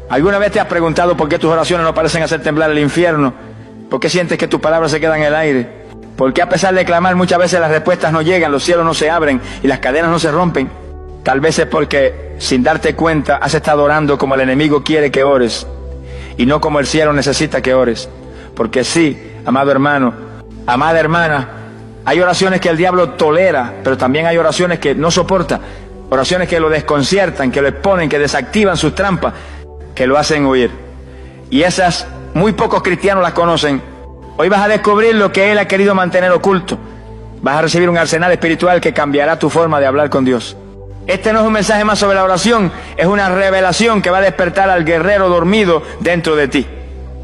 ¿Alguna vez te has preguntado por qué tus oraciones no parecen hacer temblar el infierno? ¿Por qué sientes que tus palabras se quedan en el aire? ¿Por qué a pesar de clamar muchas veces las respuestas no llegan, los cielos no se abren y las cadenas no se rompen? Tal vez es porque, sin darte cuenta, has estado orando como el enemigo quiere que ores y no como el cielo necesita que ores. Porque sí, amado hermano, amada hermana, hay oraciones que el diablo tolera, pero también hay oraciones que no soporta, oraciones que lo desconciertan, que lo exponen, que desactivan sus trampas, que lo hacen huir. Y esas muy pocos cristianos las conocen. Hoy vas a descubrir lo que él ha querido mantener oculto. Vas a recibir un arsenal espiritual que cambiará tu forma de hablar con Dios. Este no es un mensaje más sobre la oración, es una revelación que va a despertar al guerrero dormido dentro de ti.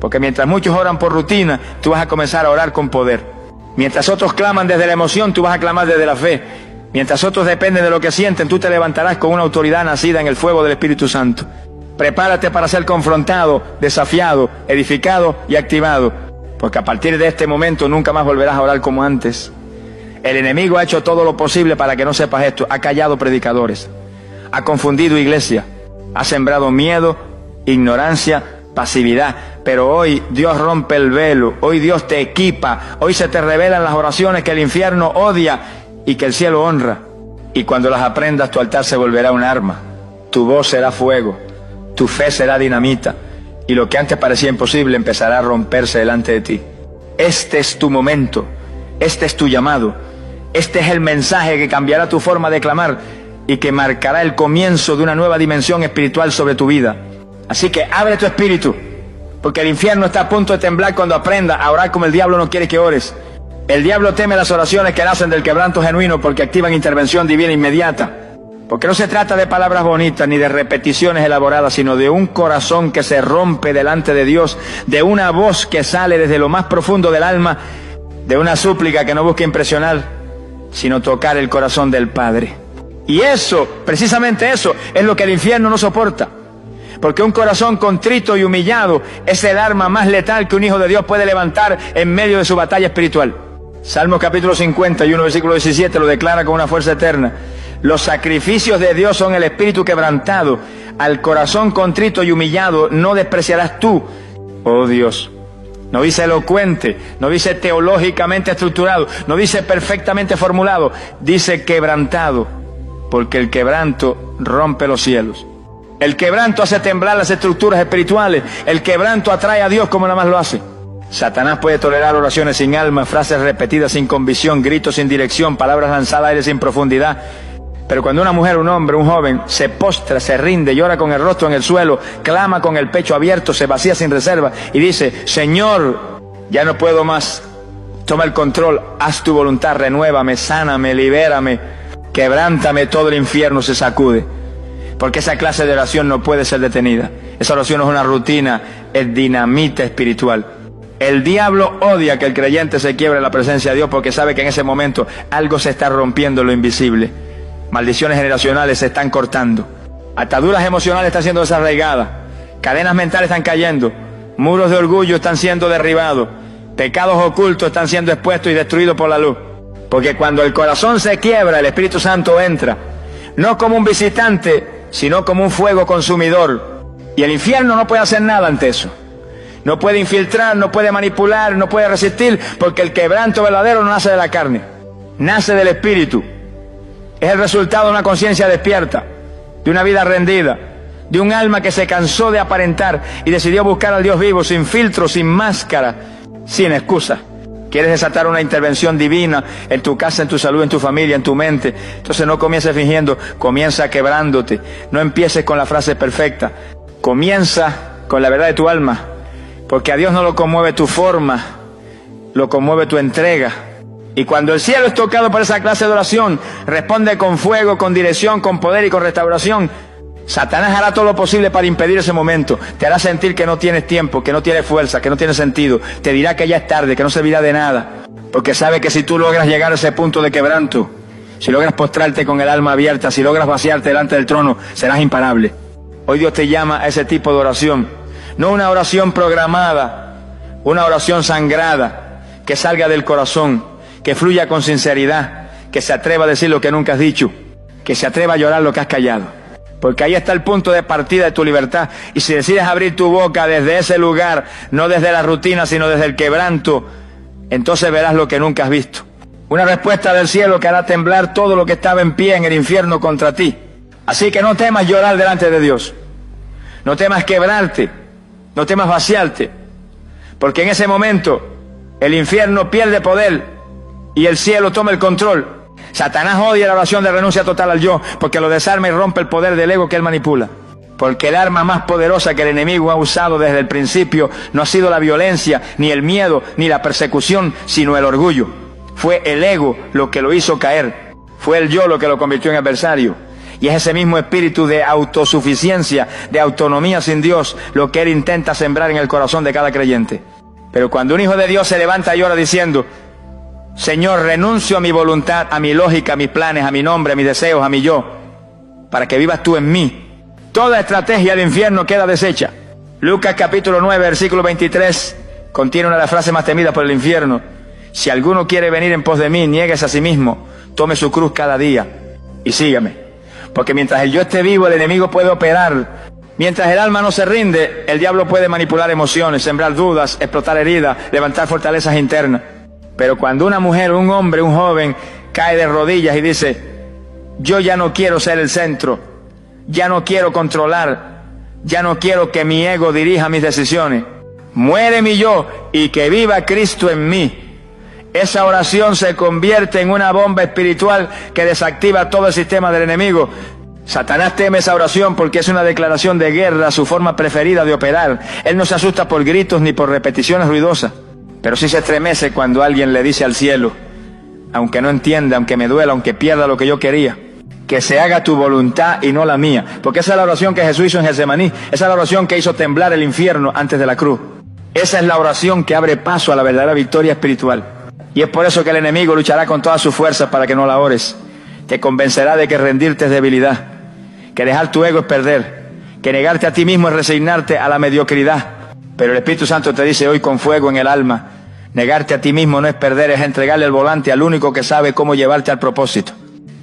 Porque mientras muchos oran por rutina, tú vas a comenzar a orar con poder. Mientras otros claman desde la emoción, tú vas a clamar desde la fe. Mientras otros dependen de lo que sienten, tú te levantarás con una autoridad nacida en el fuego del Espíritu Santo. Prepárate para ser confrontado, desafiado, edificado y activado. Porque a partir de este momento nunca más volverás a orar como antes. El enemigo ha hecho todo lo posible para que no sepas esto. Ha callado predicadores, ha confundido iglesia, ha sembrado miedo, ignorancia, pasividad. Pero hoy Dios rompe el velo, hoy Dios te equipa, hoy se te revelan las oraciones que el infierno odia y que el cielo honra. Y cuando las aprendas, tu altar se volverá un arma, tu voz será fuego, tu fe será dinamita, y lo que antes parecía imposible empezará a romperse delante de ti. Este es tu momento, este es tu llamado. Este es el mensaje que cambiará tu forma de clamar y que marcará el comienzo de una nueva dimensión espiritual sobre tu vida. Así que abre tu espíritu, porque el infierno está a punto de temblar cuando aprenda a orar como el diablo no quiere que ores. El diablo teme las oraciones que nacen del quebranto genuino porque activan intervención divina inmediata. Porque no se trata de palabras bonitas ni de repeticiones elaboradas, sino de un corazón que se rompe delante de Dios, de una voz que sale desde lo más profundo del alma, de una súplica que no busca impresionar, sino tocar el corazón del Padre. Y eso, precisamente eso, es lo que el infierno no soporta. Porque un corazón contrito y humillado es el arma más letal que un hijo de Dios puede levantar en medio de su batalla espiritual. Salmos capítulo 51, versículo 17 lo declara con una fuerza eterna. Los sacrificios de Dios son el espíritu quebrantado. Al corazón contrito y humillado no despreciarás tú, oh Dios. No dice elocuente, no dice teológicamente estructurado, no dice perfectamente formulado, dice quebrantado, porque el quebranto rompe los cielos. El quebranto hace temblar las estructuras espirituales, el quebranto atrae a Dios como nada más lo hace. Satanás puede tolerar oraciones sin alma, frases repetidas sin convicción, gritos sin dirección, palabras lanzadas al aire sin profundidad. Pero cuando una mujer, un hombre, un joven se postra, se rinde, llora con el rostro en el suelo, clama con el pecho abierto, se vacía sin reserva y dice: Señor, ya no puedo más, toma el control, haz tu voluntad, renuévame, sáname, libérame, quebrántame, todo el infierno se sacude. Porque esa clase de oración no puede ser detenida. Esa oración no es una rutina, es dinamita espiritual. El diablo odia que el creyente se quiebre en la presencia de Dios porque sabe que en ese momento algo se está rompiendo en lo invisible. Maldiciones generacionales se están cortando, ataduras emocionales están siendo desarraigadas, cadenas mentales están cayendo, muros de orgullo están siendo derribados, pecados ocultos están siendo expuestos y destruidos por la luz. Porque cuando el corazón se quiebra, el Espíritu Santo entra, no como un visitante, sino como un fuego consumidor. Y el infierno no puede hacer nada ante eso. No puede infiltrar, no puede manipular, no puede resistir, porque el quebranto verdadero no nace de la carne, nace del Espíritu. Es el resultado de una conciencia despierta, de una vida rendida, de un alma que se cansó de aparentar y decidió buscar al Dios vivo, sin filtro, sin máscara, sin excusa. ¿Quieres desatar una intervención divina en tu casa, en tu salud, en tu familia, en tu mente? Entonces no comiences fingiendo, comienza quebrándote. No empieces con la frase perfecta, comienza con la verdad de tu alma, porque a Dios no lo conmueve tu forma, lo conmueve tu entrega. Y cuando el cielo es tocado por esa clase de oración, responde con fuego, con dirección, con poder y con restauración. Satanás hará todo lo posible para impedir ese momento. Te hará sentir que no tienes tiempo, que no tienes fuerza, que no tienes sentido. Te dirá que ya es tarde, que no servirá de nada. Porque sabe que si tú logras llegar a ese punto de quebranto, si logras postrarte con el alma abierta, si logras vaciarte delante del trono, serás imparable. Hoy Dios te llama a ese tipo de oración. No una oración programada, una oración sangrada, que salga del corazón, que fluya con sinceridad, que se atreva a decir lo que nunca has dicho, que se atreva a llorar lo que has callado. porque ahí está el punto de partida de tu libertad. Y si decides abrir tu boca desde ese lugar, no desde la rutina, sino desde el quebranto, entonces verás lo que nunca has visto. Una respuesta del cielo que hará temblar todo lo que estaba en pie en el infierno contra ti. Así que no temas llorar delante de Dios. No temas quebrarte. No temas vaciarte. Porque en ese momento el infierno pierde poder y el cielo toma el control. Satanás odia la oración de renuncia total al yo, porque lo desarma y rompe el poder del ego que él manipula. Porque el arma más poderosa que el enemigo ha usado desde el principio no ha sido la violencia, ni el miedo, ni la persecución, sino el orgullo. Fue el ego lo que lo hizo caer. Fue el yo lo que lo convirtió en adversario. Y es ese mismo espíritu de autosuficiencia, de autonomía sin Dios, lo que él intenta sembrar en el corazón de cada creyente. Pero cuando un hijo de Dios se levanta y ora diciendo: Señor, renuncio a mi voluntad, a mi lógica, a mis planes, a mi nombre, a mis deseos, a mi yo, para que vivas tú en mí, toda estrategia del infierno queda deshecha. Lucas capítulo 9, versículo 23, contiene una de las frases más temidas por el infierno. Si alguno quiere venir en pos de mí, niéguese a sí mismo, tome su cruz cada día y sígame. Porque mientras el yo esté vivo, el enemigo puede operar. Mientras el alma no se rinde, el diablo puede manipular emociones, sembrar dudas, explotar heridas, levantar fortalezas internas. Pero cuando una mujer, un hombre, un joven cae de rodillas y dice: yo ya no quiero ser el centro, ya no quiero controlar, ya no quiero que mi ego dirija mis decisiones, muere mi yo y que viva Cristo en mí. Esa oración se convierte en una bomba espiritual que desactiva todo el sistema del enemigo. Satanás teme esa oración porque es una declaración de guerra, su forma preferida de operar. Él no se asusta por gritos ni por repeticiones ruidosas, pero sí se estremece cuando alguien le dice al cielo: aunque no entienda, aunque me duela, aunque pierda lo que yo quería, que se haga tu voluntad y no la mía. Porque esa es la oración que Jesús hizo en Getsemaní. Esa es la oración que hizo temblar el infierno antes de la cruz. Esa es la oración que abre paso a la verdadera victoria espiritual. Y es por eso que el enemigo luchará con todas sus fuerzas para que no la ores. Te convencerá de que rendirte es debilidad, que dejar tu ego es perder, que negarte a ti mismo es resignarte a la mediocridad. Pero el Espíritu Santo te dice hoy con fuego en el alma: negarte a ti mismo no es perder, es entregarle el volante al único que sabe cómo llevarte al propósito.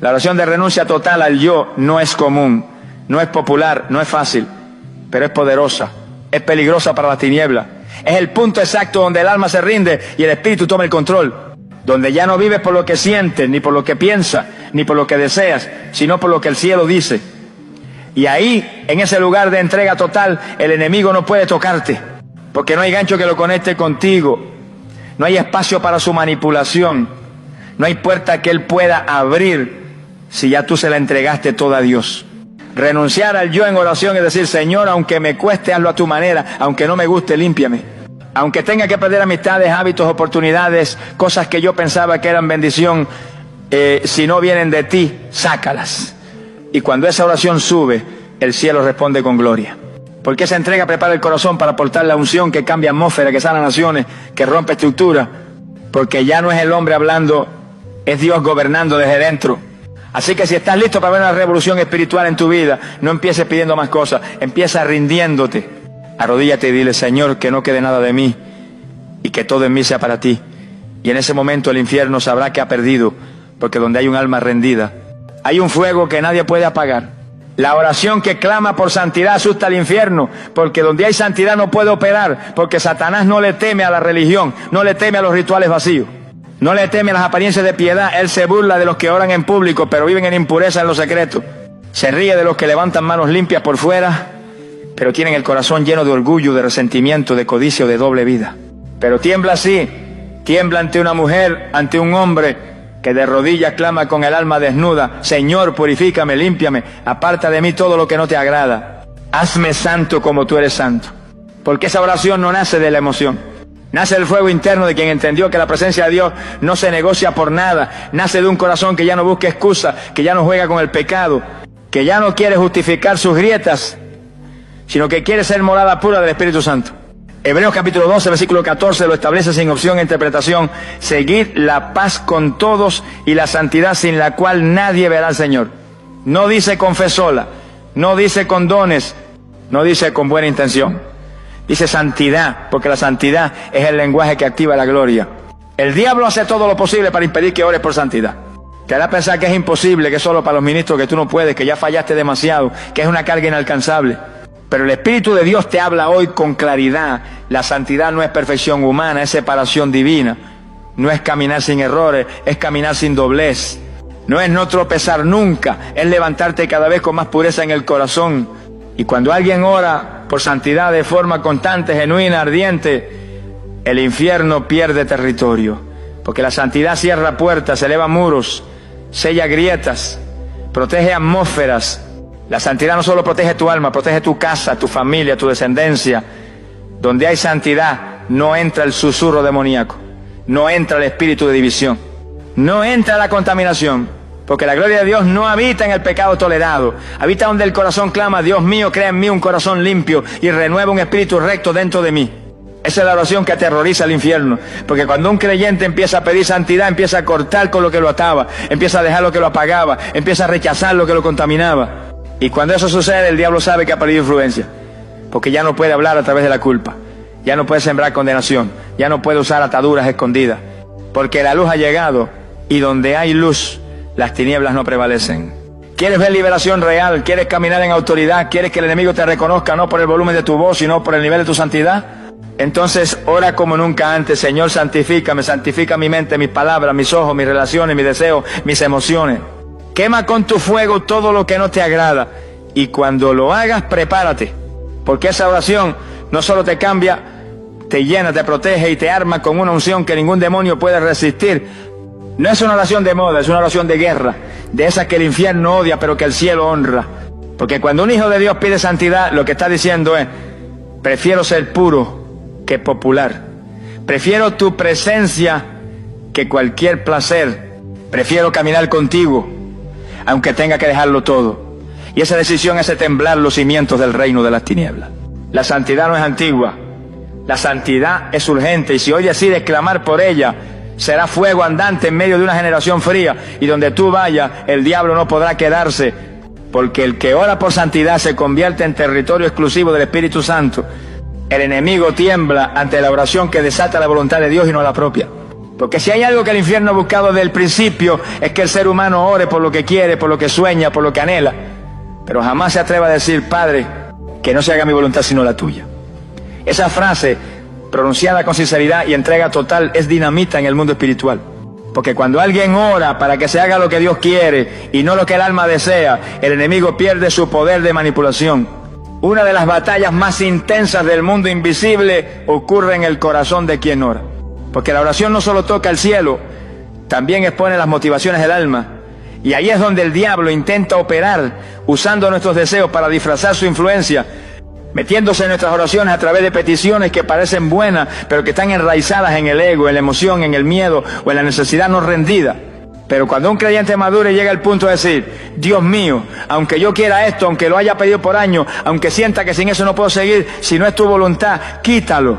La oración de renuncia total al yo no es común, no es popular, no es fácil, pero es poderosa, es peligrosa para las tinieblas. Es el punto exacto donde el alma se rinde y el espíritu toma el control, donde ya no vives por lo que sientes, ni por lo que piensas, ni por lo que deseas, sino por lo que el cielo dice. Y ahí, en ese lugar de entrega total, el enemigo no puede tocarte, porque no hay gancho que lo conecte contigo, no hay espacio para su manipulación, no hay puerta que él pueda abrir si ya tú se la entregaste toda a Dios. Renunciar al yo en oración es decir: Señor, aunque me cueste, hazlo a tu manera, aunque no me guste, límpiame. Aunque tenga que perder amistades, hábitos, oportunidades, cosas que yo pensaba que eran bendición, si no vienen de ti, sácalas. Y cuando esa oración sube, el cielo responde con gloria. Porque esa entrega prepara el corazón para aportar la unción que cambia atmósfera, que sana naciones, que rompe estructura. Porque ya no es el hombre hablando, es Dios gobernando desde dentro. Así que si estás listo para ver una revolución espiritual en tu vida, no empieces pidiendo más cosas, empieza rindiéndote. Arrodíllate y dile: Señor, que no quede nada de mí y que todo en mí sea para ti. Y en ese momento el infierno sabrá que ha perdido, porque donde hay un alma rendida, hay un fuego que nadie puede apagar. La oración que clama por santidad asusta al infierno, porque donde hay santidad no puede operar, porque Satanás no le teme a la religión, no le teme a los rituales vacíos, no le teme a las apariencias de piedad. Él se burla de los que oran en público, pero viven en impureza en lo secreto. Se ríe de los que levantan manos limpias por fuera, pero tienen el corazón lleno de orgullo, de resentimiento, de codicia, de doble vida. Pero tiembla así, tiembla ante una mujer, ante un hombre que de rodillas clama con el alma desnuda: Señor, purifícame, límpiame, aparta de mí todo lo que no te agrada, hazme santo como tú eres santo. Porque esa oración no nace de la emoción, nace del fuego interno de quien entendió que la presencia de Dios no se negocia por nada, nace de un corazón que ya no busca excusa, que ya no juega con el pecado, que ya no quiere justificar sus grietas, sino que quiere ser morada pura del Espíritu Santo. Hebreos capítulo 12, versículo 14 lo establece sin opción e interpretación: seguid la paz con todos y la santidad, sin la cual nadie verá al Señor. No dice con fe sola, no dice con dones, no dice con buena intención. Dice santidad, porque la santidad es el lenguaje que activa la gloria. El diablo hace todo lo posible para impedir que ores por santidad. Te hará pensar que es imposible, que es solo para los ministros, que tú no puedes, que ya fallaste demasiado, que es una carga inalcanzable. Pero el Espíritu de Dios te habla hoy con claridad. La santidad no es perfección humana, es separación divina. No es caminar sin errores, es caminar sin doblez. No es no tropezar nunca, es levantarte cada vez con más pureza en el corazón. Y cuando alguien ora por santidad de forma constante, genuina, ardiente, el infierno pierde territorio. Porque la santidad cierra puertas, eleva muros, sella grietas, protege atmósferas. La santidad no solo protege tu alma, protege tu casa, tu familia, tu descendencia. Donde hay santidad no entra el susurro demoníaco, no entra el espíritu de división, no entra la contaminación, porque la gloria de Dios no habita en el pecado tolerado, habita donde el corazón clama: Dios mío, crea en mí un corazón limpio y renueva un espíritu recto dentro de mí. Esa es la oración que aterroriza al infierno, porque cuando un creyente empieza a pedir santidad, empieza a cortar con lo que lo ataba, empieza a dejar lo que lo apagaba, empieza a rechazar lo que lo contaminaba. Y cuando eso sucede, el diablo sabe que ha perdido influencia, porque ya no puede hablar a través de la culpa, ya no puede sembrar condenación, ya no puede usar ataduras escondidas, porque la luz ha llegado, y donde hay luz, las tinieblas no prevalecen. ¿Quieres ver liberación real? ¿Quieres caminar en autoridad? ¿Quieres que el enemigo te reconozca no por el volumen de tu voz, sino por el nivel de tu santidad? Entonces ora como nunca antes: Señor, santifícame, santifica mi mente, mis palabras, mis ojos, mis relaciones, mis deseos, mis emociones. Quema con tu fuego todo lo que no te agrada. Y cuando lo hagas, prepárate, porque esa oración no solo te cambia, te llena, te protege y te arma con una unción que ningún demonio puede resistir. No es una oración de moda, es una oración de guerra, de esas que el infierno odia pero que el cielo honra. Porque cuando un hijo de Dios pide santidad, lo que está diciendo es: prefiero ser puro que popular, prefiero tu presencia que cualquier placer, prefiero caminar contigo aunque tenga que dejarlo todo. Y esa decisión hace temblar los cimientos del reino de las tinieblas. La santidad no es antigua, la santidad es urgente, y si hoy decides clamar por ella, será fuego andante en medio de una generación fría, y donde tú vayas, el diablo no podrá quedarse, porque el que ora por santidad se convierte en territorio exclusivo del Espíritu Santo. El enemigo tiembla ante la oración que desata la voluntad de Dios y no la propia. Porque si hay algo que el infierno ha buscado desde el principio, es que el ser humano ore por lo que quiere, por lo que sueña, por lo que anhela, pero jamás se atreva a decir: Padre, que no se haga mi voluntad sino la tuya. Esa frase, pronunciada con sinceridad y entrega total, es dinamita en el mundo espiritual. Porque cuando alguien ora para que se haga lo que Dios quiere y no lo que el alma desea, el enemigo pierde su poder de manipulación. Una de las batallas más intensas del mundo invisible ocurre en el corazón de quien ora. Porque la oración no solo toca el cielo, también expone las motivaciones del alma. Y ahí es donde el diablo intenta operar, usando nuestros deseos para disfrazar su influencia, metiéndose en nuestras oraciones a través de peticiones que parecen buenas, pero que están enraizadas en el ego, en la emoción, en el miedo o en la necesidad no rendida. Pero cuando un creyente madure llega al punto de decir: Dios mío, aunque yo quiera esto, aunque lo haya pedido por años, aunque sienta que sin eso no puedo seguir, si no es tu voluntad, quítalo.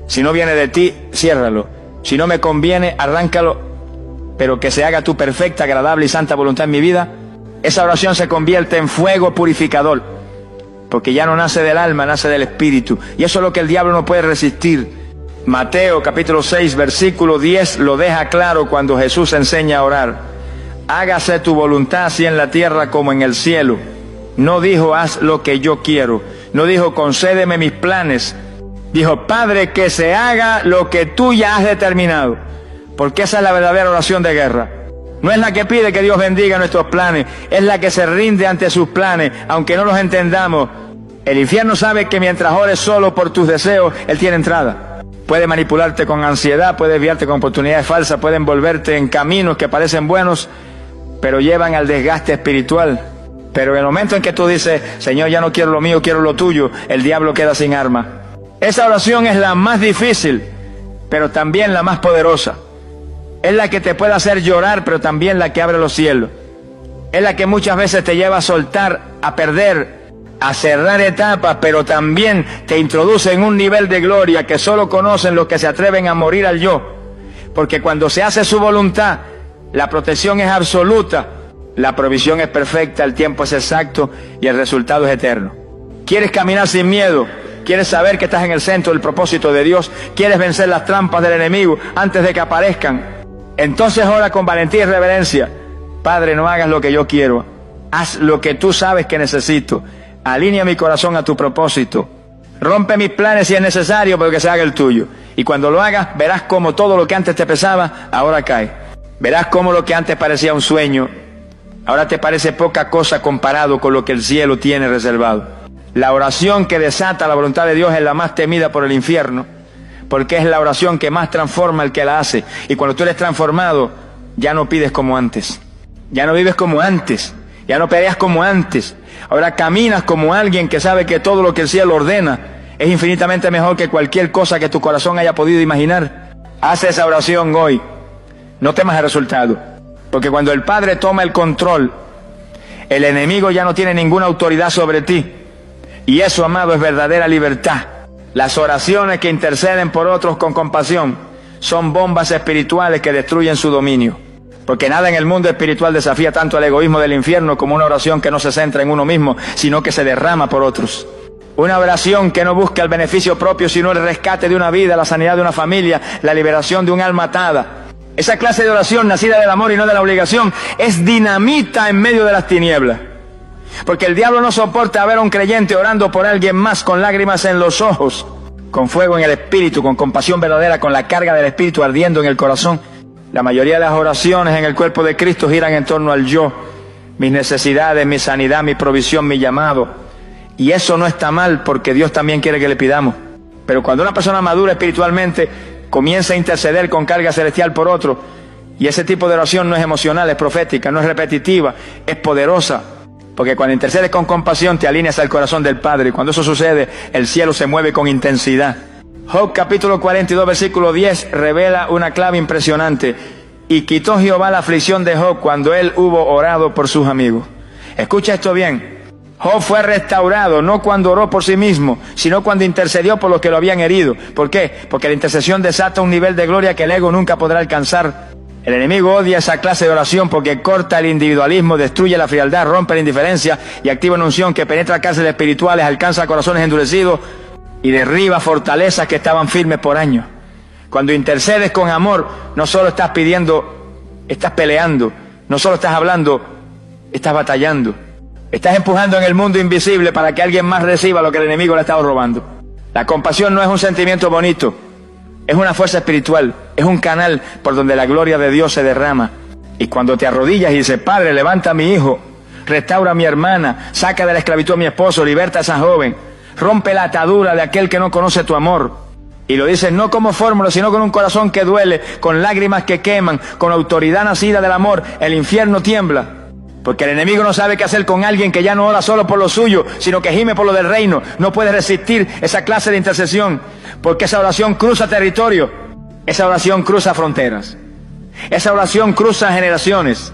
Si no viene de ti, ciérralo. Si no me conviene, arráncalo, pero que se haga tu perfecta, agradable y santa voluntad en mi vida. Esa oración se convierte en fuego purificador, porque ya no nace del alma, nace del espíritu, y eso es lo que el diablo no puede resistir. Mateo capítulo 6 versículo 10 lo deja claro cuando Jesús enseña a orar: hágase tu voluntad así en la tierra como en el cielo. No dijo: haz lo que yo quiero, no dijo: concédeme mis planes. Dijo: Padre, que se haga lo que tú ya has determinado. Porque esa es la verdadera oración de guerra. No es la que pide que Dios bendiga nuestros planes, es la que se rinde ante sus planes, aunque no los entendamos. El infierno sabe que mientras ores solo por tus deseos, él tiene entrada. Puede manipularte con ansiedad, puede desviarte con oportunidades falsas, puede envolverte en caminos que parecen buenos, pero llevan al desgaste espiritual. Pero en el momento en que tú dices: Señor, ya no quiero lo mío, quiero lo tuyo, el diablo queda sin arma. Esa oración es la más difícil, pero también la más poderosa. Es la que te puede hacer llorar, pero también la que abre los cielos. Es la que muchas veces te lleva a soltar, a perder, a cerrar etapas, pero también te introduce en un nivel de gloria que solo conocen los que se atreven a morir al yo. Porque cuando se hace su voluntad, la protección es absoluta, la provisión es perfecta, el tiempo es exacto y el resultado es eterno. ¿Quieres caminar sin miedo? ¿Quieres saber que estás en el centro del propósito de Dios? ¿Quieres vencer las trampas del enemigo antes de que aparezcan? Entonces ora con valentía y reverencia, Padre, no hagas lo que yo quiero, haz lo que tú sabes que necesito. Alinea mi corazón a tu propósito. Rompe mis planes si es necesario, pero que se haga el tuyo. Y cuando lo hagas, verás cómo todo lo que antes te pesaba, ahora cae. Verás cómo lo que antes parecía un sueño, ahora te parece poca cosa comparado con lo que el cielo tiene reservado. La oración que desata la voluntad de Dios es la más temida por el infierno, porque es la oración que más transforma al que la hace. Y cuando tú eres transformado, ya no pides como antes, ya no vives como antes, ya no peleas como antes. Ahora caminas como alguien que sabe que todo lo que el cielo ordena es infinitamente mejor que cualquier cosa que tu corazón haya podido imaginar. Haz esa oración hoy. No temas el resultado, porque cuando el Padre toma el control, el enemigo ya no tiene ninguna autoridad sobre ti. Y eso, amado, es verdadera libertad. Las oraciones que interceden por otros con compasión son bombas espirituales que destruyen su dominio. Porque nada en el mundo espiritual desafía tanto el egoísmo del infierno como una oración que no se centra en uno mismo, sino que se derrama por otros. Una oración que no busca el beneficio propio, sino el rescate de una vida, la sanidad de una familia, la liberación de un alma atada. Esa clase de oración nacida del amor y no de la obligación es dinamita en medio de las tinieblas. Porque el diablo no soporta ver a un creyente orando por alguien más con lágrimas en los ojos, con fuego en el espíritu, con compasión verdadera, con la carga del espíritu ardiendo en el corazón. La mayoría de las oraciones en el cuerpo de Cristo giran en torno al yo, mis necesidades, mi sanidad, mi provisión, mi llamado. Y eso no está mal, porque Dios también quiere que le pidamos. Pero cuando una persona madura espiritualmente comienza a interceder con carga celestial por otro, y ese tipo de oración no es emocional, es profética, no es repetitiva, es poderosa. Porque cuando intercedes con compasión te alineas al corazón del Padre, y cuando eso sucede, el cielo se mueve con intensidad. Job capítulo 42 versículo 10 revela una clave impresionante. Y quitó Jehová la aflicción de Job cuando él hubo orado por sus amigos. Escucha esto bien. Job fue restaurado no cuando oró por sí mismo, sino cuando intercedió por los que lo habían herido. ¿Por qué? Porque la intercesión desata un nivel de gloria que el ego nunca podrá alcanzar. El enemigo odia esa clase de oración porque corta el individualismo, destruye la frialdad, rompe la indiferencia y activa una unción que penetra cárceles espirituales, alcanza corazones endurecidos y derriba fortalezas que estaban firmes por años. Cuando intercedes con amor, no solo estás pidiendo, estás peleando, no solo estás hablando, estás batallando. Estás empujando en el mundo invisible para que alguien más reciba lo que el enemigo le ha estado robando. La compasión no es un sentimiento bonito, es una fuerza espiritual, es un canal por donde la gloria de Dios se derrama. Y cuando te arrodillas y dices, Padre, levanta a mi hijo, restaura a mi hermana, saca de la esclavitud a mi esposo, liberta a esa joven, rompe la atadura de aquel que no conoce tu amor. Y lo dices no como fórmula, sino con un corazón que duele, con lágrimas que queman, con autoridad nacida del amor. El infierno tiembla, porque el enemigo no sabe qué hacer con alguien que ya no ora solo por lo suyo, sino que gime por lo del reino. No puede resistir esa clase de intercesión, porque esa oración cruza territorio, esa oración cruza fronteras, esa oración cruza generaciones,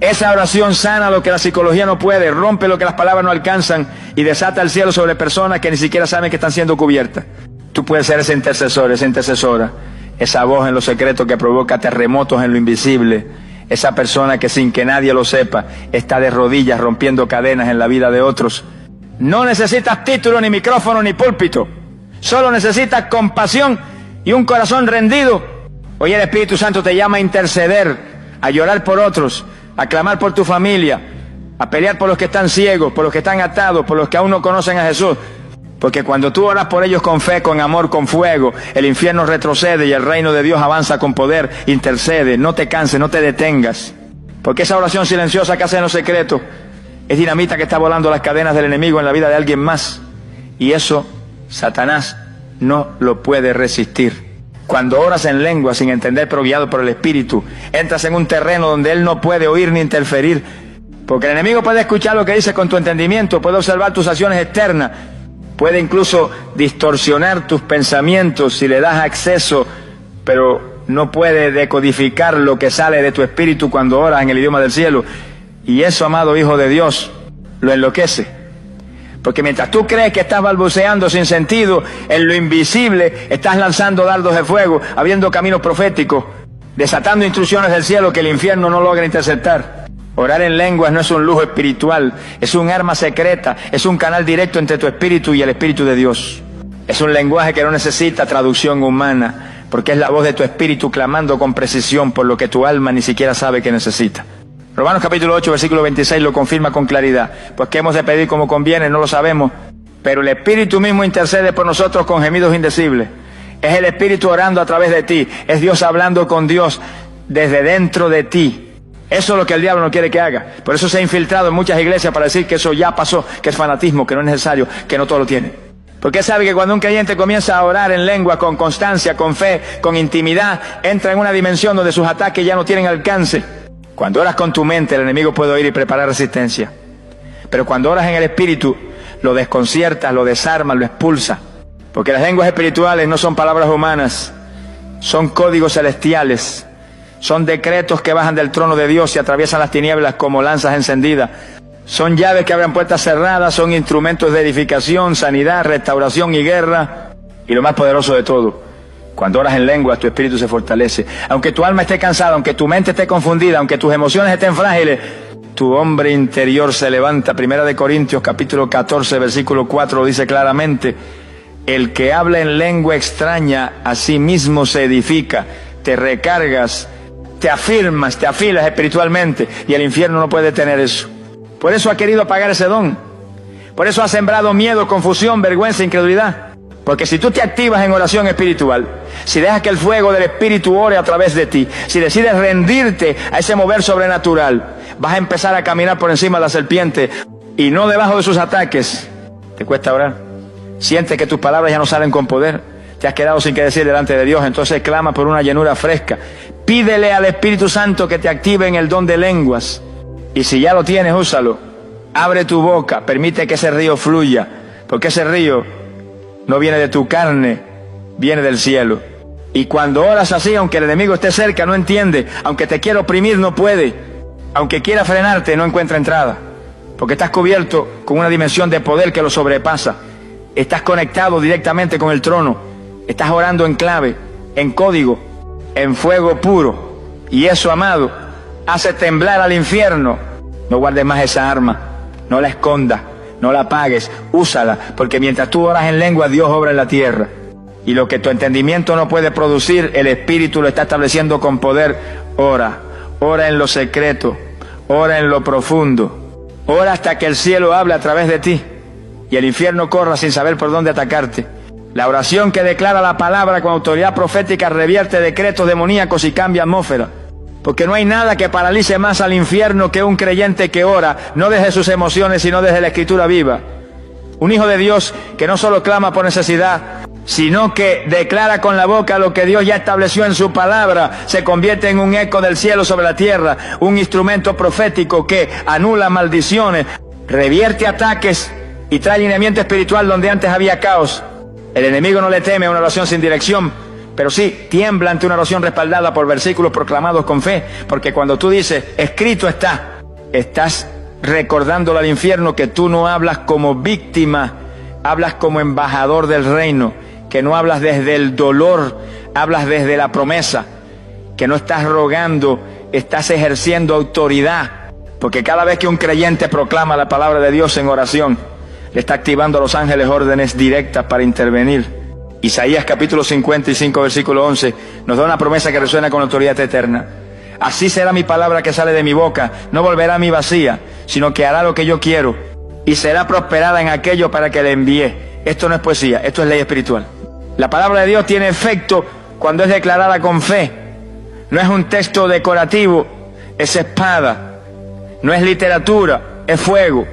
esa oración sana lo que la psicología no puede, rompe lo que las palabras no alcanzan y desata el cielo sobre personas que ni siquiera saben que están siendo cubiertas. Tú puedes ser ese intercesor, esa intercesora, esa voz en lo secreto que provoca terremotos en lo invisible, esa persona que sin que nadie lo sepa está de rodillas rompiendo cadenas en la vida de otros. No necesitas título, ni micrófono, ni púlpito. Solo necesitas compasión y un corazón rendido. Hoy el Espíritu Santo te llama a interceder, a llorar por otros, a clamar por tu familia, a pelear por los que están ciegos, por los que están atados, por los que aún no conocen a Jesús. Porque cuando tú oras por ellos con fe, con amor, con fuego, el infierno retrocede y el reino de Dios avanza con poder. Intercede, no te canses, no te detengas. Porque esa oración silenciosa que hace en lo secreto es dinamita que está volando las cadenas del enemigo en la vida de alguien más. Y eso Satanás no lo puede resistir. Cuando oras en lengua sin entender pero guiado por el Espíritu, entras en un terreno donde él no puede oír ni interferir. Porque el enemigo puede escuchar lo que dices con tu entendimiento, puede observar tus acciones externas, puede incluso distorsionar tus pensamientos si le das acceso, pero no puede decodificar lo que sale de tu espíritu cuando oras en el idioma del cielo. Y eso, amado hijo de Dios, lo enloquece. Porque mientras tú crees que estás balbuceando sin sentido, en lo invisible estás lanzando dardos de fuego, abriendo caminos proféticos, desatando instrucciones del cielo que el infierno no logra interceptar. Orar en lenguas no es un lujo espiritual, es un arma secreta, es un canal directo entre tu espíritu y el Espíritu de Dios. Es un lenguaje que no necesita traducción humana, porque es la voz de tu espíritu clamando con precisión por lo que tu alma ni siquiera sabe que necesita. Romanos capítulo 8, versículo 26 lo confirma con claridad. Pues qué hemos de pedir como conviene, no lo sabemos, pero el Espíritu mismo intercede por nosotros con gemidos indecibles. Es el Espíritu orando a través de ti, es Dios hablando con Dios desde dentro de ti. Eso es lo que el diablo no quiere que haga. Por eso se ha infiltrado en muchas iglesias para decir que eso ya pasó, que es fanatismo, que no es necesario, que no todo lo tiene. Porque sabe que cuando un creyente comienza a orar en lengua con constancia, con fe, con intimidad, entra en una dimensión donde sus ataques ya no tienen alcance. Cuando oras con tu mente, el enemigo puede oír y preparar resistencia. Pero cuando oras en el Espíritu, lo desconciertas, lo desarmas, lo expulsas. Porque las lenguas espirituales no son palabras humanas, son códigos celestiales. Son decretos que bajan del trono de Dios y atraviesan las tinieblas como lanzas encendidas. Son llaves que abren puertas cerradas, son instrumentos de edificación, sanidad, restauración y guerra. Y lo más poderoso de todo, cuando oras en lenguas, tu espíritu se fortalece. Aunque tu alma esté cansada, aunque tu mente esté confundida, aunque tus emociones estén frágiles, tu hombre interior se levanta. Primera de Corintios, capítulo 14, versículo 4, lo dice claramente. El que habla en lengua extraña, a sí mismo se edifica. Te recargas, te afirmas, te afilas espiritualmente, y el infierno no puede tener eso. Por eso ha querido apagar ese don. Por eso ha sembrado miedo, confusión, vergüenza, incredulidad. Porque si tú te activas en oración espiritual, si dejas que el fuego del Espíritu ore a través de ti, si decides rendirte a ese mover sobrenatural, vas a empezar a caminar por encima de la serpiente y no debajo de sus ataques. ¿Te cuesta orar? Sientes que tus palabras ya no salen con poder. Te has quedado sin qué decir delante de Dios, entonces clama por una llenura fresca. Pídele al Espíritu Santo que te active en el don de lenguas. Y si ya lo tienes, úsalo. Abre tu boca, permite que ese río fluya, porque ese río no viene de tu carne, viene del cielo. Y cuando oras así, aunque el enemigo esté cerca, no entiende. Aunque te quiera oprimir, no puede. Aunque quiera frenarte, no encuentra entrada. Porque estás cubierto con una dimensión de poder que lo sobrepasa. Estás conectado directamente con el trono. Estás orando en clave, en código, en fuego puro. Y eso, amado, hace temblar al infierno. No guardes más esa arma. No la escondas. No la apagues. Úsala. Porque mientras tú oras en lengua, Dios obra en la tierra. Y lo que tu entendimiento no puede producir, el Espíritu lo está estableciendo con poder. Ora. Ora en lo secreto. Ora en lo profundo. Ora hasta que el cielo hable a través de ti. Y el infierno corra sin saber por dónde atacarte. La oración que declara la palabra con autoridad profética revierte decretos demoníacos y cambia atmósfera. Porque no hay nada que paralice más al infierno que un creyente que ora, no desde sus emociones, sino desde la Escritura viva. Un hijo de Dios que no solo clama por necesidad, sino que declara con la boca lo que Dios ya estableció en su palabra, se convierte en un eco del cielo sobre la tierra, un instrumento profético que anula maldiciones, revierte ataques y trae alineamiento espiritual donde antes había caos. El enemigo no le teme a una oración sin dirección, pero sí tiembla ante una oración respaldada por versículos proclamados con fe, porque cuando tú dices, escrito está, estás recordándole al infierno que tú no hablas como víctima, hablas como embajador del reino, que no hablas desde el dolor, hablas desde la promesa, que no estás rogando, estás ejerciendo autoridad, porque cada vez que un creyente proclama la palabra de Dios en oración, le está activando a los ángeles órdenes directas para intervenir. Isaías capítulo 55, versículo 11, nos da una promesa que resuena con autoridad eterna. Así será mi palabra que sale de mi boca, no volverá a mí vacía, sino que hará lo que yo quiero, y será prosperada en aquello para que le envíe. Esto no es poesía, esto es ley espiritual. La palabra de Dios tiene efecto cuando es declarada con fe. No es un texto decorativo, es espada. No es literatura, es fuego.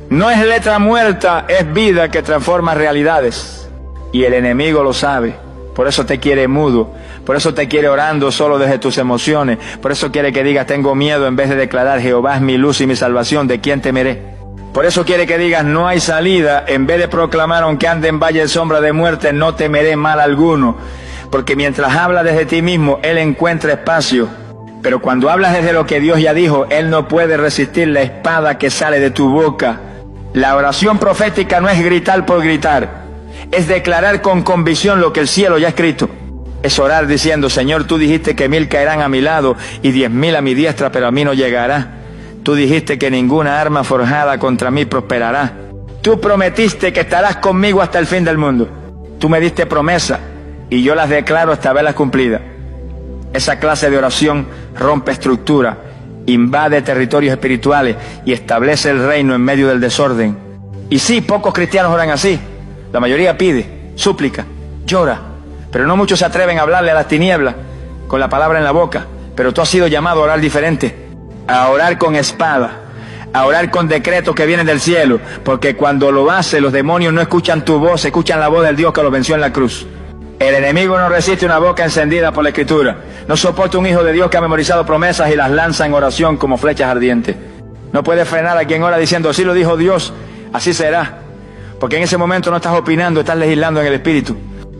No es letra muerta, es vida que transforma realidades. Y el enemigo lo sabe. Por eso te quiere mudo. Por eso te quiere orando solo desde tus emociones. Por eso quiere que digas tengo miedo en vez de declarar Jehová es mi luz y mi salvación, ¿de quién temeré? Por eso quiere que digas no hay salida en vez de proclamar aunque ande en valle de sombra de muerte no temeré mal alguno. Porque mientras hablas desde ti mismo, Él encuentra espacio. Pero cuando hablas desde lo que Dios ya dijo, Él no puede resistir la espada que sale de tu boca. La oración profética no es gritar por gritar, es declarar con convicción lo que el cielo ya ha escrito. Es orar diciendo, Señor, tú dijiste que 1000 caerán a mi lado y 10.000 a mi diestra, pero a mí no llegará. Tú dijiste que ninguna arma forjada contra mí prosperará. Tú prometiste que estarás conmigo hasta el fin del mundo. Tú me diste promesa y yo las declaro hasta verlas cumplidas. Esa clase de oración rompe estructura invade territorios espirituales y establece el reino en medio del desorden. Y sí, pocos cristianos oran así. La mayoría pide, súplica, llora, pero no muchos se atreven a hablarle a las tinieblas con la palabra en la boca. Pero tú has sido llamado a orar diferente, a orar con espada, a orar con decretos que vienen del cielo, porque cuando lo haces los demonios no escuchan tu voz, escuchan la voz del Dios que los venció en la cruz. El enemigo no resiste una boca encendida por la Escritura, no soporta un hijo de Dios que ha memorizado promesas y las lanza en oración como flechas ardientes. No puede frenar a quien ora diciendo, así lo dijo Dios, así será, porque en ese momento no estás opinando, estás legislando en el Espíritu.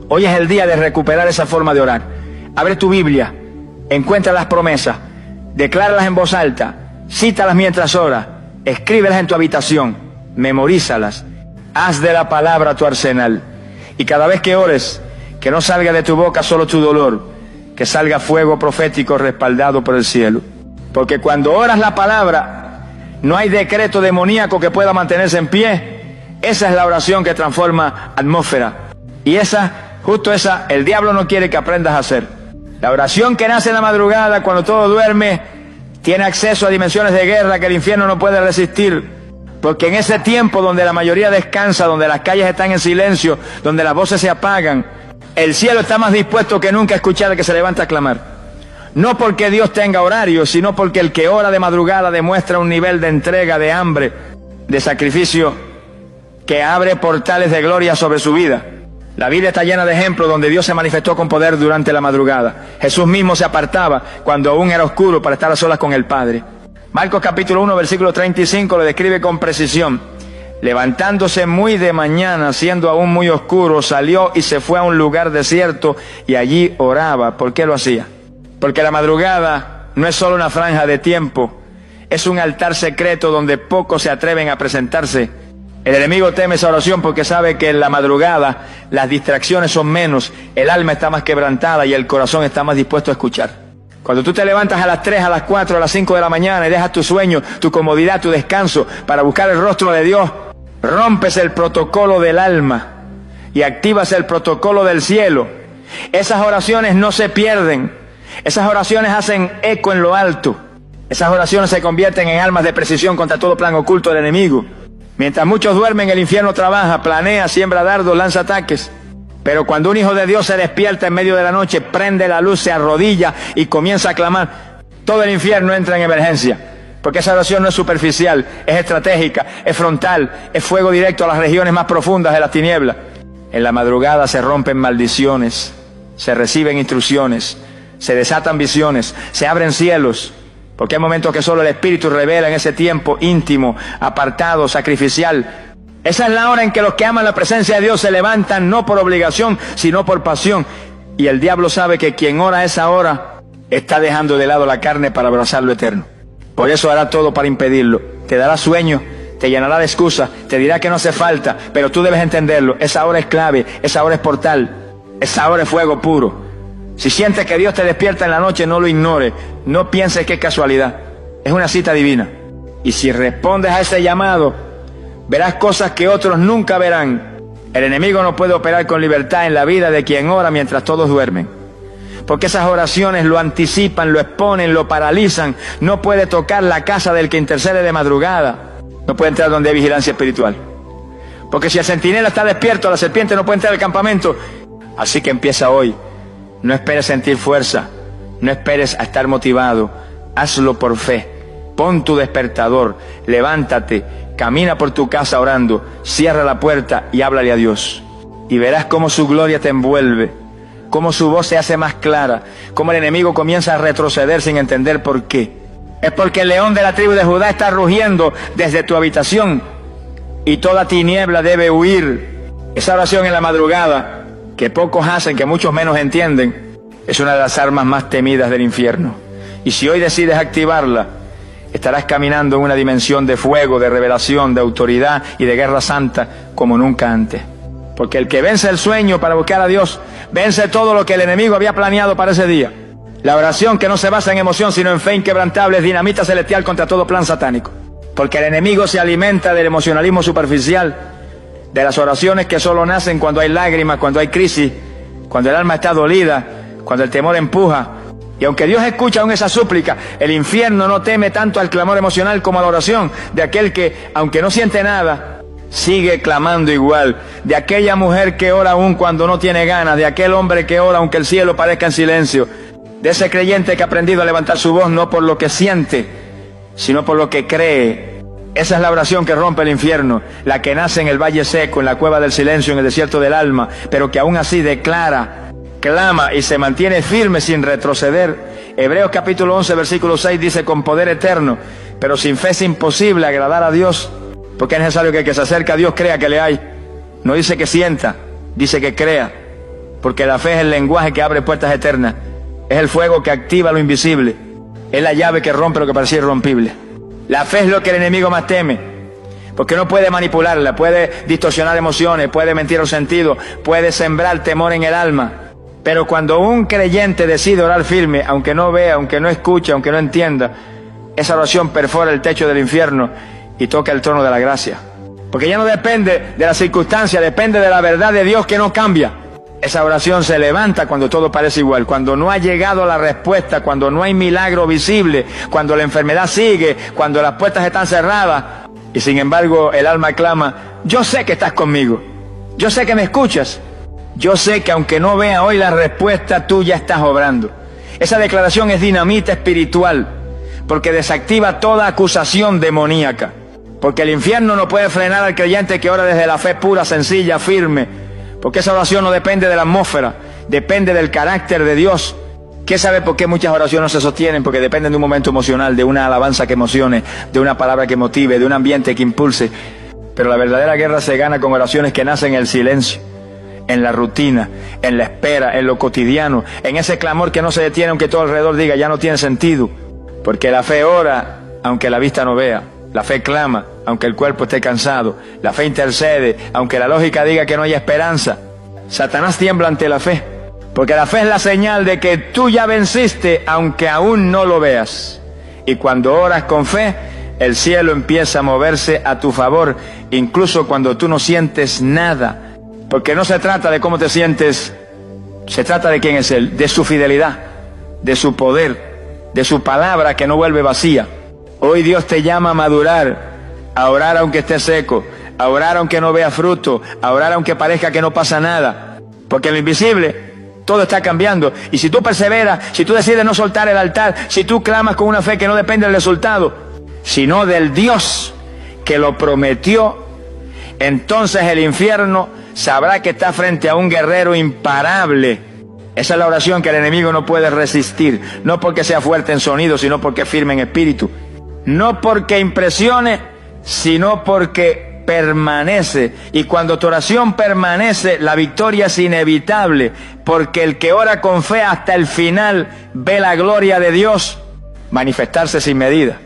Hoy es el día de recuperar esa forma de orar. Abre tu Biblia, encuentra las promesas, decláralas en voz alta, cítalas mientras oras, escríbelas en tu habitación, memorízalas, haz de la palabra tu arsenal. Y cada vez que ores, que no salga de tu boca solo tu dolor, que salga fuego profético respaldado por el cielo. Porque cuando oras la palabra, no hay decreto demoníaco que pueda mantenerse en pie. Esa es la oración que transforma atmósfera. Y justo esa, el diablo no quiere que aprendas a hacer. La oración que nace en la madrugada, cuando todo duerme, tiene acceso a dimensiones de guerra que el infierno no puede resistir. Porque en ese tiempo donde la mayoría descansa, donde las calles están en silencio, donde las voces se apagan, el cielo está más dispuesto que nunca a escuchar al que se levanta a clamar. No porque Dios tenga horario, sino porque el que ora de madrugada demuestra un nivel de entrega, de hambre, de sacrificio, que abre portales de gloria sobre su vida. La Biblia está llena de ejemplos donde Dios se manifestó con poder durante la madrugada. Jesús mismo se apartaba cuando aún era oscuro para estar a solas con el Padre. Marcos capítulo 1, versículo 35 lo describe con precisión. Levantándose muy de mañana, siendo aún muy oscuro, salió y se fue a un lugar desierto y allí oraba. ¿Por qué lo hacía? Porque la madrugada no es solo una franja de tiempo, es un altar secreto donde pocos se atreven a presentarse. El enemigo teme esa oración porque sabe que en la madrugada las distracciones son menos, el alma está más quebrantada y el corazón está más dispuesto a escuchar. Cuando tú te levantas a las 3, a las 4, a las 5 de la mañana y dejas tu sueño, tu comodidad, tu descanso para buscar el rostro de Dios, rompes el protocolo del alma y activas el protocolo del cielo. Esas oraciones no se pierden, esas oraciones hacen eco en lo alto, esas oraciones se convierten en armas de precisión contra todo plan oculto del enemigo. Mientras muchos duermen, el infierno trabaja, planea, siembra dardos, lanza ataques. Pero cuando un hijo de Dios se despierta en medio de la noche, prende la luz, se arrodilla y comienza a clamar, todo el infierno entra en emergencia. Porque esa oración no es superficial, es estratégica, es frontal, es fuego directo a las regiones más profundas de las tinieblas. En la madrugada se rompen maldiciones, se reciben instrucciones, se desatan visiones, se abren cielos. Porque hay momentos que solo el Espíritu revela en ese tiempo íntimo, apartado, sacrificial. Esa es la hora en que los que aman la presencia de Dios se levantan no por obligación, sino por pasión. Y el diablo sabe que quien ora a esa hora está dejando de lado la carne para abrazar lo eterno. Por eso hará todo para impedirlo. Te dará sueño, te llenará de excusas, te dirá que no hace falta, pero tú debes entenderlo. Esa hora es clave, esa hora es portal, esa hora es fuego puro. Si sientes que Dios te despierta en la noche, no lo ignores, no pienses que es casualidad, es una cita divina. Y si respondes a ese llamado, verás cosas que otros nunca verán. El enemigo no puede operar con libertad en la vida de quien ora mientras todos duermen. Porque esas oraciones lo anticipan, lo exponen, lo paralizan. No puede tocar la casa del que intercede de madrugada. No puede entrar donde hay vigilancia espiritual. Porque si el centinela está despierto, la serpiente no puede entrar al campamento. Así que empieza hoy. No esperes sentir fuerza, no esperes a estar motivado, hazlo por fe. Pon tu despertador, levántate, camina por tu casa orando, cierra la puerta y háblale a Dios. Y verás cómo su gloria te envuelve, cómo su voz se hace más clara, cómo el enemigo comienza a retroceder sin entender por qué. Es porque el león de la tribu de Judá está rugiendo desde tu habitación y toda tiniebla debe huir. Esa oración en la madrugada, que pocos hacen, que muchos menos entienden, es una de las armas más temidas del infierno. Y si hoy decides activarla, estarás caminando en una dimensión de fuego, de revelación, de autoridad y de guerra santa como nunca antes. Porque el que vence el sueño para buscar a Dios, vence todo lo que el enemigo había planeado para ese día. La oración que no se basa en emoción, sino en fe inquebrantable, es dinamita celestial contra todo plan satánico. Porque el enemigo se alimenta del emocionalismo superficial, de las oraciones que solo nacen cuando hay lágrimas, cuando hay crisis, cuando el alma está dolida, cuando el temor empuja. Y aunque Dios escucha aún esa súplica, el infierno no teme tanto al clamor emocional como a la oración de aquel que, aunque no siente nada, sigue clamando igual. De aquella mujer que ora aún cuando no tiene ganas, de aquel hombre que ora aunque el cielo parezca en silencio, de ese creyente que ha aprendido a levantar su voz no por lo que siente, sino por lo que cree. Esa es la oración que rompe el infierno, la que nace en el valle seco, en la cueva del silencio, en el desierto del alma, pero que aún así declara, clama y se mantiene firme sin retroceder. Hebreos capítulo 11, versículo 6 dice: con poder eterno, pero sin fe es imposible agradar a Dios, porque es necesario que el que se acerca a Dios crea que le hay. No dice que sienta, dice que crea, porque la fe es el lenguaje que abre puertas eternas, es el fuego que activa lo invisible, es la llave que rompe lo que parecía irrompible. La fe es lo que el enemigo más teme, porque no puede manipularla, puede distorsionar emociones, puede mentir los sentidos, puede sembrar temor en el alma. Pero cuando un creyente decide orar firme, aunque no vea, aunque no escuche, aunque no entienda, esa oración perfora el techo del infierno y toca el trono de la gracia. Porque ya no depende de las circunstancias, depende de la verdad de Dios que no cambia. Esa oración se levanta cuando todo parece igual, cuando no ha llegado la respuesta, cuando no hay milagro visible, cuando la enfermedad sigue, cuando las puertas están cerradas. Y sin embargo el alma clama: yo sé que estás conmigo, yo sé que me escuchas, yo sé que aunque no vea hoy la respuesta, tú ya estás obrando. Esa declaración es dinamita espiritual, porque desactiva toda acusación demoníaca. Porque el infierno no puede frenar al creyente que ora desde la fe pura, sencilla, firme. Porque esa oración no depende de la atmósfera, depende del carácter de Dios. ¿Qué sabe por qué muchas oraciones no se sostienen? Porque dependen de un momento emocional, de una alabanza que emocione, de una palabra que motive, de un ambiente que impulse. Pero la verdadera guerra se gana con oraciones que nacen en el silencio, en la rutina, en la espera, en lo cotidiano, en ese clamor que no se detiene aunque todo alrededor diga ya no tiene sentido. Porque la fe ora aunque la vista no vea, la fe clama aunque el cuerpo esté cansado, la fe intercede aunque la lógica diga que no hay esperanza. Satanás tiembla ante la fe, porque la fe es la señal de que tú ya venciste aunque aún no lo veas. Y cuando oras con fe, el cielo empieza a moverse a tu favor, incluso cuando tú no sientes nada. Porque no se trata de cómo te sientes, se trata de quién es Él, de su fidelidad, de su poder, de su palabra que no vuelve vacía. Hoy Dios te llama a madurar, a orar aunque esté seco, a orar aunque no vea fruto, a orar aunque parezca que no pasa nada. Porque en lo invisible todo está cambiando. Y si tú perseveras, si tú decides no soltar el altar, si tú clamas con una fe que no depende del resultado, sino del Dios que lo prometió, entonces el infierno sabrá que está frente a un guerrero imparable. Esa es la oración que el enemigo no puede resistir, no porque sea fuerte en sonido, sino porque es firme en espíritu. No porque impresione, sino porque permanece. Y cuando tu oración permanece, la victoria es inevitable, porque el que ora con fe hasta el final ve la gloria de Dios manifestarse sin medida.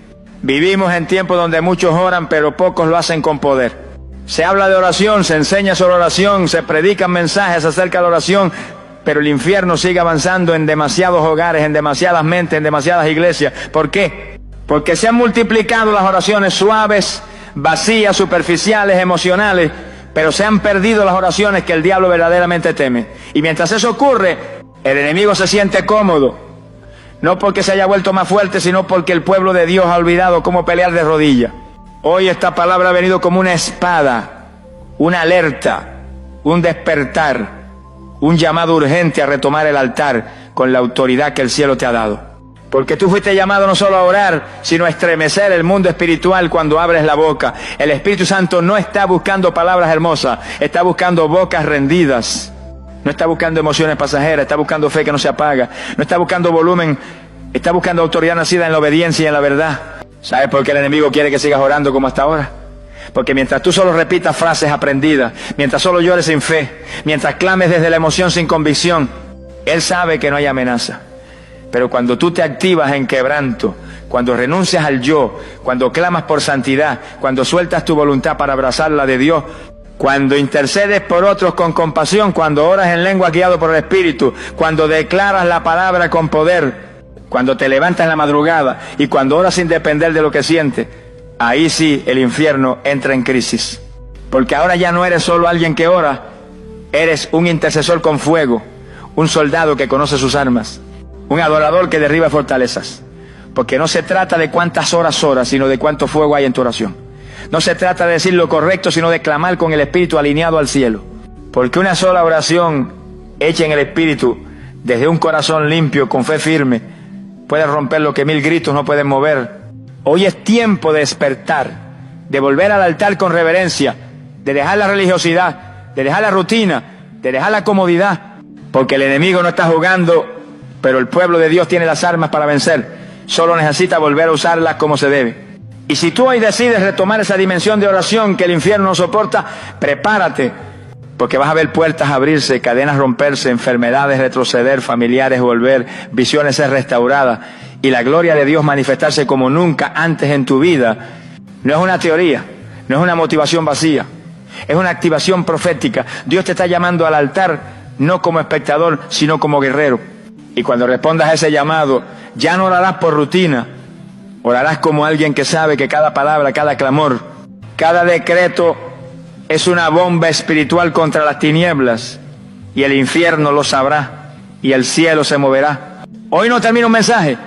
Vivimos en tiempos donde muchos oran, pero pocos lo hacen con poder. Se habla de oración, se enseña sobre oración, se predican mensajes acerca de la oración, pero el infierno sigue avanzando en demasiados hogares, en demasiadas mentes, en demasiadas iglesias. ¿Por qué? Porque se han multiplicado las oraciones suaves, vacías, superficiales, emocionales, pero se han perdido las oraciones que el diablo verdaderamente teme. Y mientras eso ocurre, el enemigo se siente cómodo, no porque se haya vuelto más fuerte, sino porque el pueblo de Dios ha olvidado cómo pelear de rodillas. Hoy esta palabra ha venido como una espada, una alerta, un despertar, un llamado urgente a retomar el altar con la autoridad que el cielo te ha dado. Porque tú fuiste llamado no solo a orar, sino a estremecer el mundo espiritual cuando abres la boca. El Espíritu Santo no está buscando palabras hermosas, está buscando bocas rendidas. No está buscando emociones pasajeras, está buscando fe que no se apaga. No está buscando volumen, está buscando autoridad nacida en la obediencia y en la verdad. ¿Sabes por qué el enemigo quiere que sigas orando como hasta ahora? Porque mientras tú solo repitas frases aprendidas, mientras solo llores sin fe, mientras clames desde la emoción sin convicción, él sabe que no hay amenaza. Pero cuando tú te activas en quebranto, cuando renuncias al yo, cuando clamas por santidad, cuando sueltas tu voluntad para abrazar la de Dios, cuando intercedes por otros con compasión, cuando oras en lengua guiado por el Espíritu, cuando declaras la palabra con poder, cuando te levantas en la madrugada y cuando oras sin depender de lo que sientes, ahí sí el infierno entra en crisis. Porque ahora ya no eres solo alguien que ora, eres un intercesor con fuego, un soldado que conoce sus armas. un adorador que derriba fortalezas. Porque no se trata de cuántas horas oras, sino de cuánto fuego hay en tu oración. No se trata de decir lo correcto, sino de clamar con el espíritu alineado al cielo. Porque una sola oración hecha en el espíritu, desde un corazón limpio, con fe firme, puede romper lo que 1000 gritos no pueden mover. Hoy es tiempo de despertar, de volver al altar con reverencia, de dejar la religiosidad, de dejar la rutina, de dejar la comodidad. Porque el enemigo no está jugando, pero el pueblo de Dios tiene las armas para vencer. Solo necesita volver a usarlas como se debe. Y si tú hoy decides retomar esa dimensión de oración que el infierno no soporta, prepárate, porque vas a ver puertas abrirse, cadenas romperse, enfermedades retroceder, familiares volver, visiones ser restauradas y la gloria de Dios manifestarse como nunca antes en tu vida. No es una teoría, no es una motivación vacía, es una activación profética. Dios te está llamando al altar, no como espectador, sino como guerrero. Y cuando respondas a ese llamado, ya no orarás por rutina, orarás como alguien que sabe que cada palabra, cada clamor, cada decreto es una bomba espiritual contra las tinieblas, y el infierno lo sabrá, y el cielo se moverá. Hoy no termina un mensaje,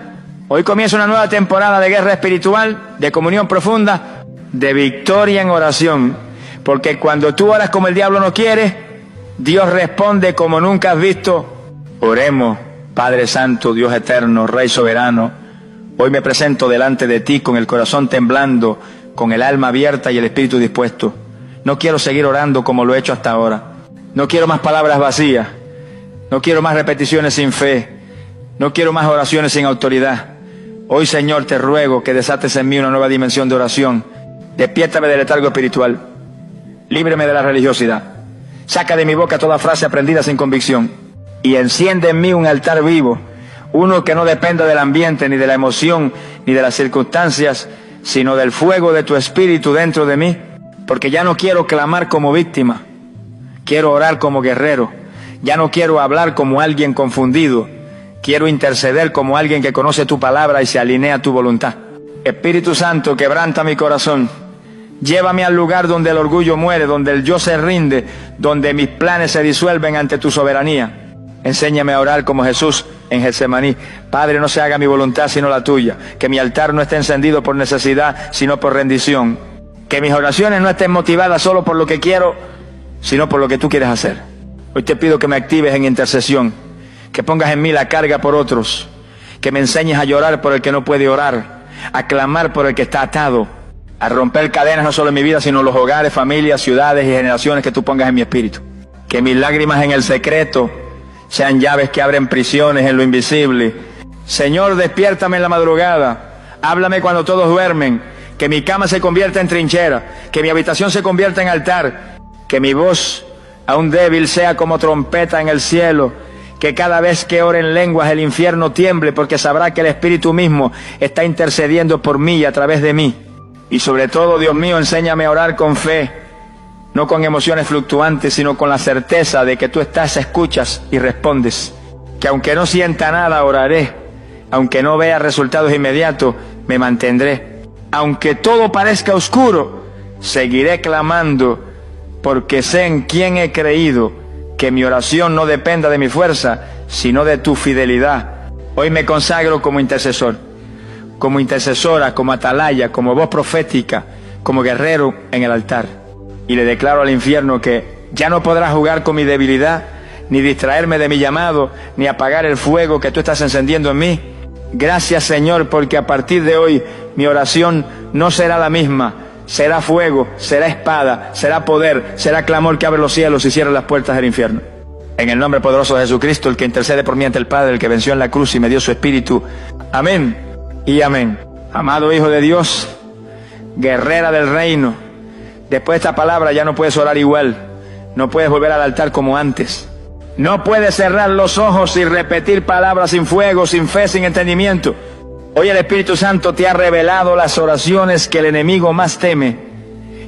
hoy comienza una nueva temporada de guerra espiritual, de comunión profunda, de victoria en oración, porque cuando tú oras como el diablo no quiere, Dios responde como nunca has visto. Oremos. Padre Santo, Dios eterno, Rey soberano, hoy me presento delante de ti con el corazón temblando, con el alma abierta y el espíritu dispuesto. No quiero seguir orando como lo he hecho hasta ahora. No quiero más palabras vacías. No quiero más repeticiones sin fe. No quiero más oraciones sin autoridad. Hoy, Señor, te ruego que desates en mí una nueva dimensión de oración. Despiértame del letargo espiritual. Líbreme de la religiosidad. Saca de mi boca toda frase aprendida sin convicción. Y enciende en mí un altar vivo, uno que no dependa del ambiente, ni de la emoción, ni de las circunstancias, sino del fuego de tu espíritu dentro de mí, porque ya no quiero clamar como víctima, quiero orar como guerrero, ya no quiero hablar como alguien confundido, quiero interceder como alguien que conoce tu palabra y se alinea a tu voluntad. Espíritu Santo, quebranta mi corazón, llévame al lugar donde el orgullo muere, donde el yo se rinde, donde mis planes se disuelven ante tu soberanía. Enséñame a orar como Jesús en Getsemaní. Padre, no se haga mi voluntad sino la tuya. Que mi altar no esté encendido por necesidad, sino por rendición. Que mis oraciones no estén motivadas solo por lo que quiero, sino por lo que tú quieres hacer. Hoy te pido que me actives en intercesión, que pongas en mí la carga por otros, que me enseñes a llorar por el que no puede orar, a clamar por el que está atado, a romper cadenas no solo en mi vida, sino en los hogares, familias, ciudades y generaciones que tú pongas en mi espíritu. Que mis lágrimas en el secreto sean llaves que abren prisiones en lo invisible. Señor, despiértame en la madrugada, háblame cuando todos duermen, que mi cama se convierta en trinchera, que mi habitación se convierta en altar, que mi voz, aún débil, sea como trompeta en el cielo, que cada vez que ore en lenguas el infierno tiemble, porque sabrá que el Espíritu mismo está intercediendo por mí y a través de mí. Y sobre todo, Dios mío, enséñame a orar con fe, no con emociones fluctuantes, sino con la certeza de que tú estás, escuchas y respondes. Que aunque no sienta nada, oraré. Aunque no vea resultados inmediatos, me mantendré. Aunque todo parezca oscuro, seguiré clamando, porque sé en quién he creído, que mi oración no dependa de mi fuerza, sino de tu fidelidad. Hoy me consagro como intercesor, como intercesora, como atalaya, como voz profética, como guerrero en el altar. Y le declaro al infierno que ya no podrá jugar con mi debilidad, ni distraerme de mi llamado, ni apagar el fuego que tú estás encendiendo en mí. Gracias, Señor, porque a partir de hoy mi oración no será la misma. Será fuego, será espada, será poder, será clamor que abre los cielos y cierra las puertas del infierno. En el nombre poderoso de Jesucristo, el que intercede por mí ante el Padre, el que venció en la cruz y me dio su Espíritu. Amén y amén. Amado Hijo de Dios, guerrera del reino, después de esta palabra ya no puedes orar igual, no puedes volver al altar como antes, no puedes cerrar los ojos y repetir palabras sin fuego, sin fe, sin entendimiento. Hoy el Espíritu Santo te ha revelado las oraciones que el enemigo más teme,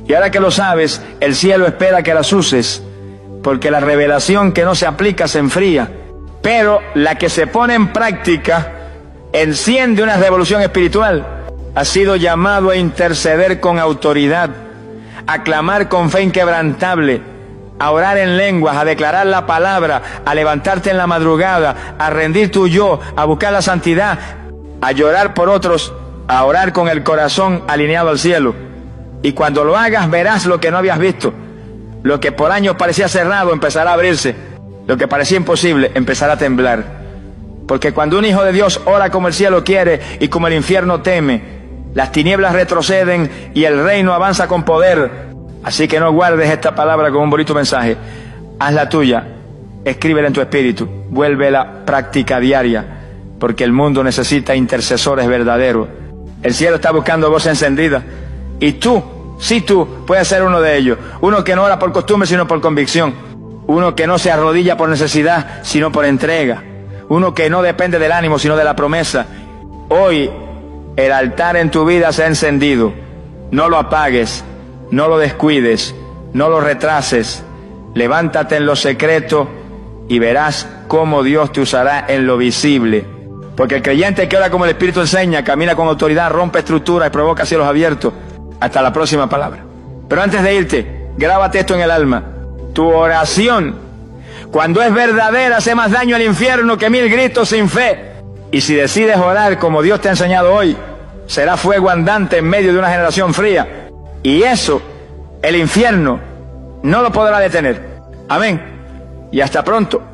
y ahora que lo sabes, el cielo espera que las uses, porque la revelación que no se aplica se enfría, pero la que se pone en práctica enciende una revolución espiritual. Has sido llamado a interceder con autoridad, a clamar con fe inquebrantable, a orar en lenguas, a declarar la palabra, a levantarte en la madrugada, a rendir tu yo, a buscar la santidad, a llorar por otros, a orar con el corazón alineado al cielo. Y cuando lo hagas verás lo que no habías visto. Lo que por años parecía cerrado empezará a abrirse. Lo que parecía imposible empezará a temblar. Porque cuando un hijo de Dios ora como el cielo quiere y como el infierno teme, las tinieblas retroceden y el reino avanza con poder. Así que no guardes esta palabra como un bonito mensaje. Hazla tuya, escríbela en tu espíritu, vuélvela práctica diaria, porque el mundo necesita intercesores verdaderos. El cielo está buscando voz encendida. Y tú, sí tú, puedes ser uno de ellos. Uno que no ora por costumbre, sino por convicción. Uno que no se arrodilla por necesidad, sino por entrega. Uno que no depende del ánimo, sino de la promesa. Hoy, el altar en tu vida se ha encendido. No lo apagues, no lo descuides, no lo retrases. Levántate en lo secreto y verás cómo Dios te usará en lo visible. Porque el creyente que ora como el Espíritu enseña, camina con autoridad, rompe estructuras y provoca cielos abiertos. Hasta la próxima palabra. Pero antes de irte, grábate esto en el alma. Tu oración, cuando es verdadera, hace más daño al infierno que 1000 gritos sin fe. Y si decides orar como Dios te ha enseñado hoy, será fuego andante en medio de una generación fría. Y eso, el infierno no lo podrá detener. Amén. Y hasta pronto.